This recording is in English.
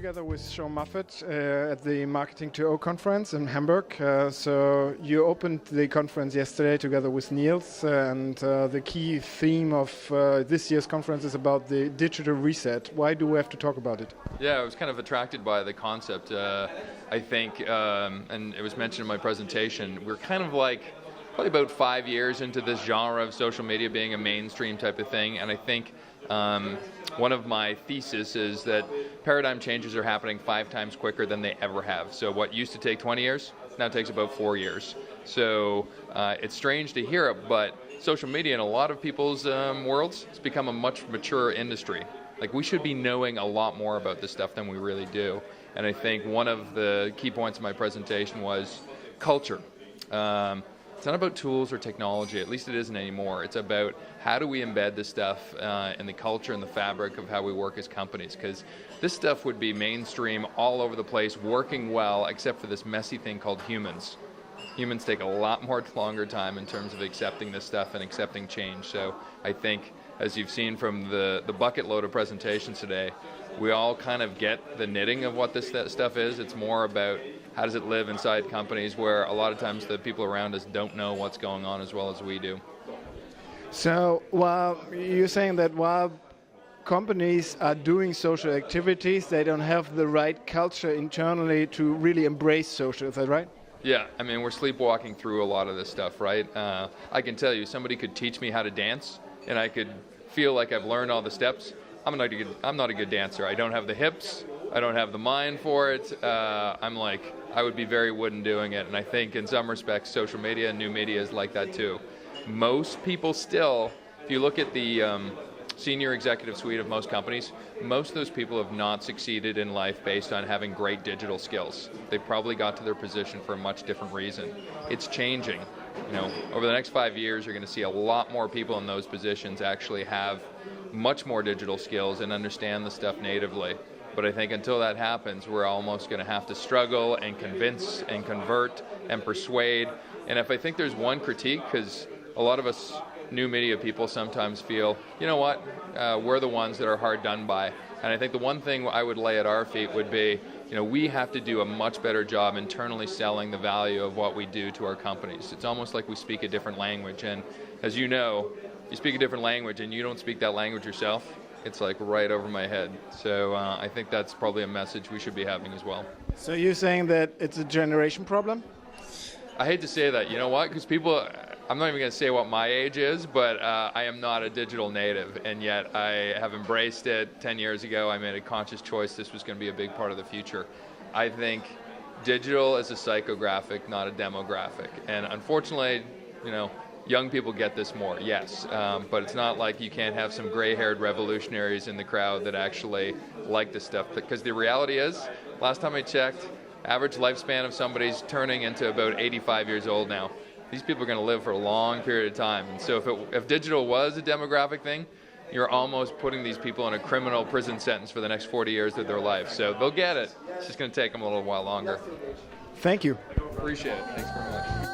together with Sean Moffitt at the Marketing to O conference in Hamburg. So you opened the conference yesterday together with Niels, and the key theme of this year's conference is about the digital reset. Why do we have to talk about it? Yeah, I was kind of attracted by the concept. I think, and it was mentioned in my presentation, we're kind of like probably about 5 years into this genre of social media being a mainstream type of thing, and I think one of my theses is that paradigm changes are happening 5 times quicker than they ever have. So what used to take 20 years now takes about 4 years. So it's strange to hear it, but social media in a lot of people's worlds, it's become a much mature industry. Like, we should be knowing a lot more about this stuff than we really do. And I think one of the key points of my presentation was culture. It's not about tools or technology, at least it isn't anymore. It's about how do we embed this stuff in the culture and the fabric of how we work as companies, because this stuff would be mainstream all over the place, working well, except for this messy thing called humans. Humans take a lot more longer time in terms of accepting this stuff and accepting change. So I think, as you've seen from the bucket load of presentations today, we all kind of get the knitting of what this stuff is. It's more about how does it live inside companies where a lot of times the people around us don't know what's going on as well as we do. So while you're saying that while companies are doing social activities, they don't have the right culture internally to really embrace social, is that right? Yeah, I mean, we're sleepwalking through a lot of this stuff, right? I can tell you, somebody could teach me how to dance, and I could feel like I've learned all the steps. I'm not a good dancer. I don't have the hips. I don't have the mind for it. I would be very wooden doing it. And I think in some respects, social media and new media is like that too. Most people still, if you look at the senior executive suite of most companies, most of those people have not succeeded in life based on having great digital skills. They probably got to their position for a much different reason. It's changing. Over the next 5 years, you're going to see a lot more people in those positions actually have much more digital skills and understand the stuff natively. But I think until that happens, we're almost going to have to struggle and convince and convert and persuade. And if I think there's one critique, because a lot of us new media people sometimes feel, you know what, we're the ones that are hard done by. And I think the one thing I would lay at our feet would be, we have to do a much better job internally selling the value of what we do to our companies. It's almost like we speak a different language. And as you know, you speak a different language and you don't speak that language yourself, it's like right over my head. So I think that's probably a message we should be having as well. So you're saying that it's a generation problem? I hate to say that, you know what? Because people, I'm not even going to say what my age is, but I am not a digital native, and yet I have embraced it. 10 years ago, I made a conscious choice this was going to be a big part of the future. I think digital is a psychographic, not a demographic. And unfortunately, young people get this more, yes. But it's not like you can't have some gray-haired revolutionaries in the crowd that actually like this stuff. Because the reality is, last time I checked, average lifespan of somebody's turning into about 85 years old now. These people are going to live for a long period of time. And so if digital was a demographic thing, you're almost putting these people in a criminal prison sentence for the next 40 years of their life. So they'll get it. It's just going to take them a little while longer. Thank you. Appreciate it. Thanks very much.